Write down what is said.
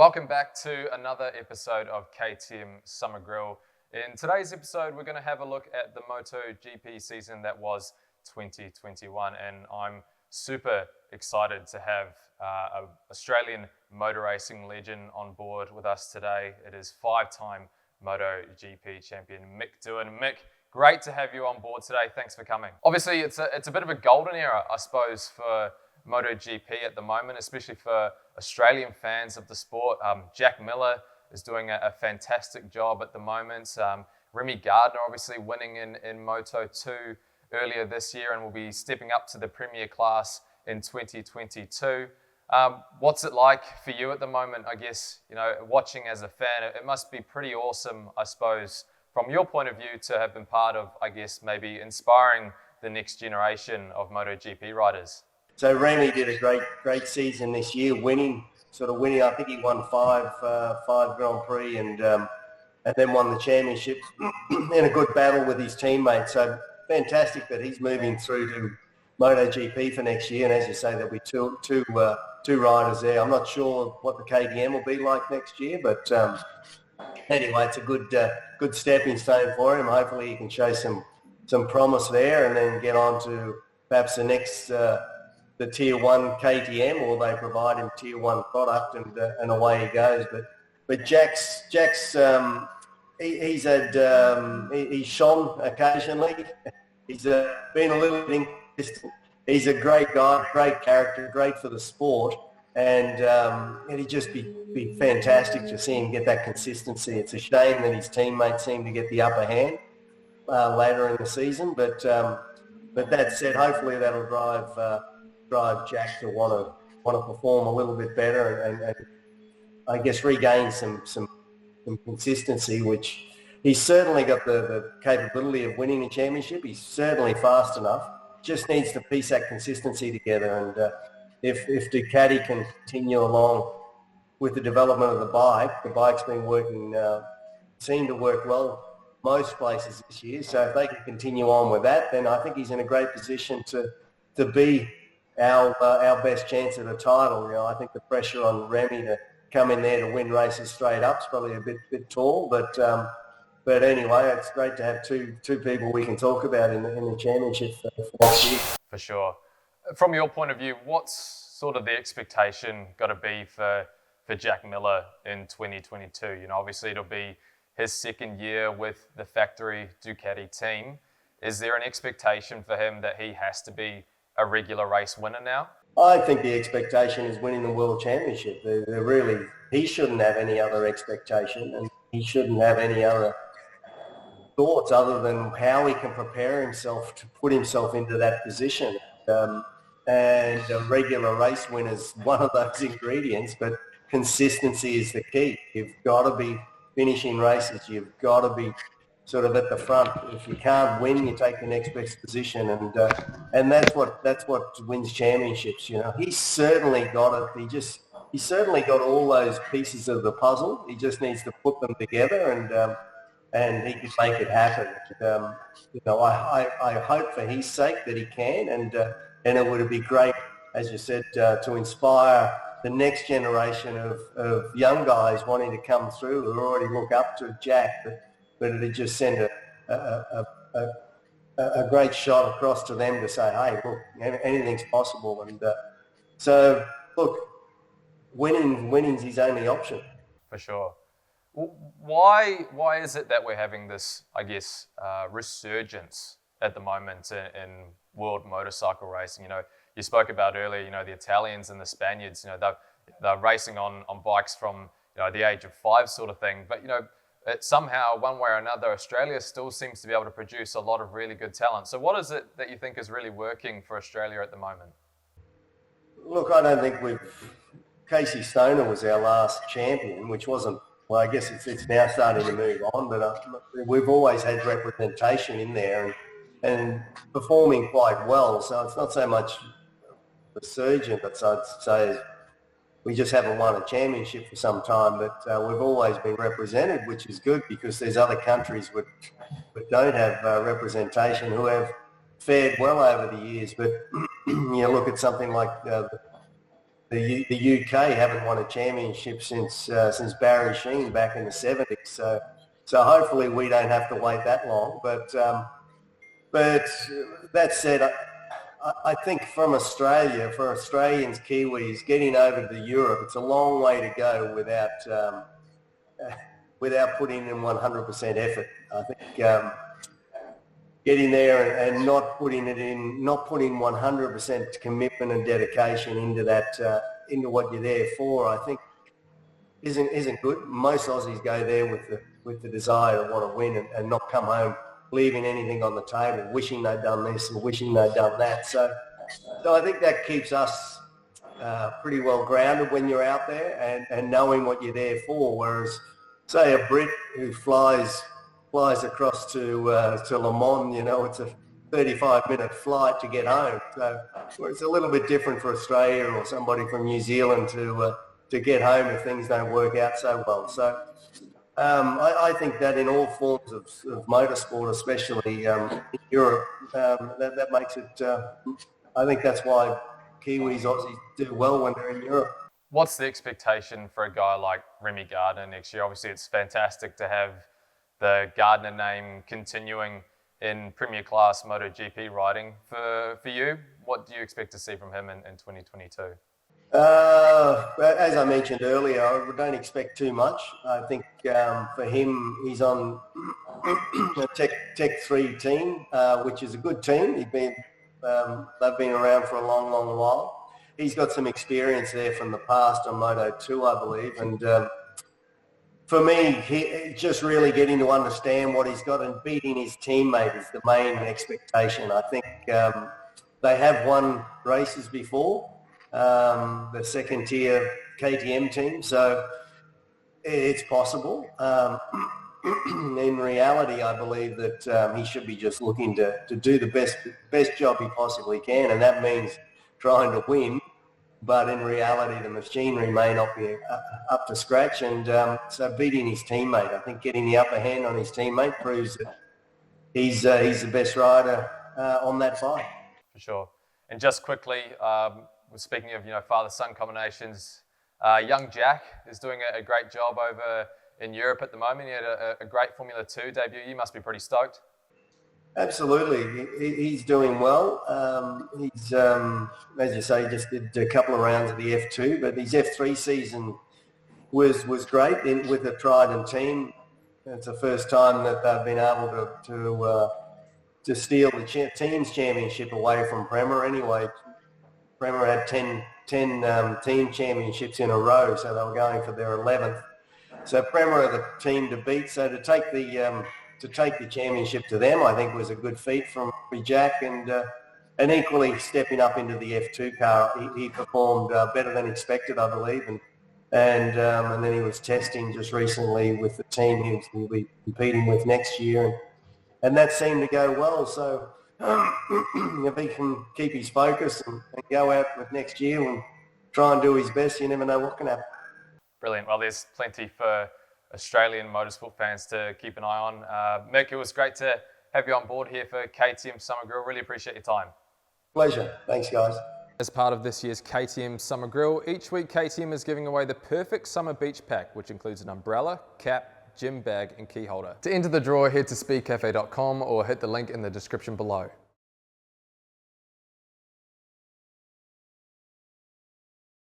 Welcome back to another episode of KTM Summer Grill. In today's episode, we're going to have a look at the MotoGP season that was 2021, and I'm super excited to have an Australian motor racing legend on board with us today. It is five-time MotoGP champion Mick Doohan. Mick, great to have you on board today. Thanks for coming. Obviously, it's a bit of a golden era, I suppose, for MotoGP at the moment, especially for Australian fans of the sport. Jack Miller is doing a fantastic job at the moment. Remy Gardner obviously winning in Moto2 earlier this year and will be stepping up to the Premier class in 2022. What's it like for you at the moment? I guess, watching as a fan, it must be pretty awesome, I suppose, from your point of view to have been part of, I guess, maybe inspiring the next generation of MotoGP riders. So Remy did a great season this year, winning. I think he won five Grand Prix and then won the championship in a good battle with his teammates. So fantastic that he's moving through to MotoGP for next year. And as you say, there'll be two riders there. I'm not sure what the KTM will be like next year, but anyway, it's a good stepping stone for him. Hopefully he can show some promise there and then get on to perhaps the next the Tier 1 KTM, or they provide him Tier 1 product and away he goes. But Jack's he's shone occasionally. He's been a little bit inconsistent. He's a great guy, great character, great for the sport, and it'd just be fantastic to see him get that consistency. It's a shame that his teammates seem to get the upper hand later in the season, but that said, hopefully that'll drive Jack to want to perform a little bit better and I guess regain some consistency, which he's certainly got the capability of winning a championship. He's certainly fast enough. Just needs to piece that consistency together. And if Ducati can continue along with the development of the bike's been working, seemed to work well most places this year. So if they can continue on with that, then I think he's in a great position to be our best chance at a title. I think the pressure on Remy to come in there to win races straight up is probably a bit tall, but anyway, it's great to have two people we can talk about in the championship for next year. For sure. From your point of view, what's sort of the expectation got to be for Jack Miller in 2022? Obviously it'll be his second year with the factory Ducati team. Is there an expectation for him that he has to be a regular race winner now? I think the expectation is winning the World Championship. He shouldn't have any other expectation, and he shouldn't have any other thoughts other than how he can prepare himself to put himself into that position. And a regular race win is one of those ingredients, but consistency is the key. You've got to be finishing races. You've got to be sort of at the front. If you can't win, you take the next best position, and that's what wins championships. He's certainly got it. He's certainly got all those pieces of the puzzle. He just needs to put them together, and he can make it happen. I hope for his sake that he can, and it would be great, as you said, to inspire the next generation of young guys wanting to come through who already look up to Jack. But it'd just send a great shot across to them to say, hey, look, anything's possible. And so, look, winning's his only option. For sure. Why is it that we're having this, I guess, resurgence at the moment in world motorcycle racing? You spoke about earlier, the Italians and the Spaniards, they're racing on bikes from, the age of 5 sort of thing. But, somehow, one way or another, Australia still seems to be able to produce a lot of really good talent. So what is it that you think is really working for Australia at the moment? Look, I don't think Casey Stoner was our last champion, which wasn't, well, I guess it's now starting to move on, but we've always had representation in there and performing quite well. So it's not so much resurgent, but I'd say we just haven't won a championship for some time, but we've always been represented, which is good because there's other countries which don't have representation who have fared well over the years. But you look at something like the UK haven't won a championship since Barry Sheen back in the 70s. So hopefully we don't have to wait that long. But that said, I think from Australia, for Australians, Kiwis, getting over to Europe, it's a long way to go without putting in 100% effort. I think getting there and not putting 100% commitment and dedication into that, into what you're there for, I think isn't good. Most Aussies go there with the desire to want to win and not come home leaving anything on the table, wishing they'd done this or wishing they'd done that. So I think that keeps us pretty well grounded when you're out there and knowing what you're there for. Whereas, say, a Brit who flies across to Le Mans, it's a 35-minute flight to get home. So it's a little bit different for Australia or somebody from New Zealand to get home if things don't work out so well. So I think that in all forms of motorsport, especially in Europe, that makes it, I think that's why Kiwis, Aussies do well when they're in Europe. What's the expectation for a guy like Remy Gardner next year? Obviously, it's fantastic to have the Gardner name continuing in Premier Class MotoGP riding. For you, what do you expect to see from him in 2022? As I mentioned earlier, I don't expect too much. I think for him, he's on a Tech 3 team, which is a good team. They've been around for a long, long while. He's got some experience there from the past on Moto 2, I believe. And for me, just really getting to understand what he's got and beating his teammate is the main expectation. I think they have won races before, the second tier KTM team, so it's possible. In reality, I believe that he should be just looking to do the best job he possibly can, and that means trying to win. But in reality, the machinery may not be up to scratch, and so beating his teammate, I think getting the upper hand on his teammate proves that he's the best rider on that bike. For sure. And just quickly, speaking of father-son combinations, young Jack is doing a great job over in Europe at the moment. He had a great Formula 2 debut. You must be pretty stoked. Absolutely. He's doing well. He's, as you say, just did a couple of rounds of the F2, but his F3 season was great with a Trident team. It's the first time that they've been able to steal the team's championship away from Prema. Anyway, Prema had 10 team championships in a row, so they were going for their 11th. So Prema are the team to beat. So to take the championship to them, I think was a good feat from Jack, and equally stepping up into the F2 car, he performed better than expected, I believe, and then he was testing just recently with the team he'll be competing with next year, and that seemed to go well. So if he can keep his focus and go out with next year and try and do his best, you never know what can happen. Brilliant. Well, there's plenty for Australian motorsport fans to keep an eye on. Mick, it was great to have you on board here for KTM Summer Grill. Really appreciate your time. Pleasure. Thanks, guys. As part of this year's KTM Summer Grill, each week KTM is giving away the perfect summer beach pack, which includes an umbrella, cap, gym bag and key holder. To enter the draw, head to speedcafe.com or hit the link in the description below.